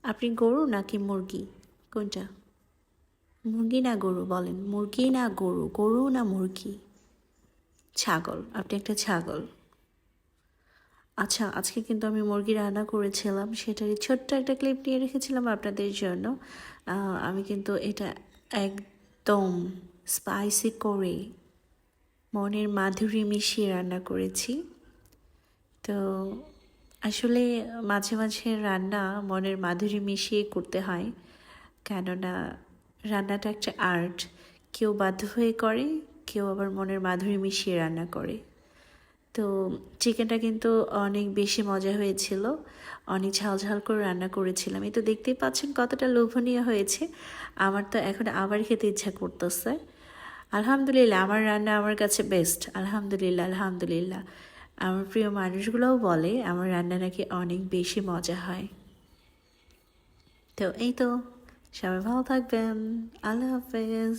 আপনি গরু নাকি মুরগি, কোনটা? মুরগি না গরু বলেন, মুরগি না গরু, গরু না মুরগি? ছাগল, আপনি একটা ছাগল। আচ্ছা, আজকে কিন্তু আমি মুরগি রান্না করেছিলাম, সেটারই ছোট্ট একটা ক্লিপ নিয়ে রেখেছিলাম আপনাদের জন্য। আমি কিন্তু এটা একদম স্পাইসি করে মনের মাধুরী মিশিয়ে রান্না করেছি। তো আসলে মাঝে মাঝে রান্না মনের মাধুরী মিশিয়ে করতে হয়, কেননা রান্নাটা একটা আর্ট। কেউ বাধ্য হয়ে করে, কেউ আবার মনের মাধুরী মিশিয়ে রান্না করে। তো চিকেনটা কিন্তু অনেক বেশি মজা হয়েছিল, অনেক ঝাল ঝাল করে রান্না করেছিলাম। এই তো দেখতেই পাচ্ছেন কতটা লোভনীয় হয়েছে। আমার তো এখন আবার খেতে ইচ্ছা করতেছে। আলহামদুলিল্লাহ, আমার রান্না আমার কাছে বেস্ট। আলহামদুলিল্লাহ, আলহামদুলিল্লাহ। আমার প্রিয় মানুষগুলোও বলে আমার রান্না নাকি অনেক বেশি মজা হয়। তো এই তো, সবাই ভালো থাকবেন। আল্লাহ হাফেজ।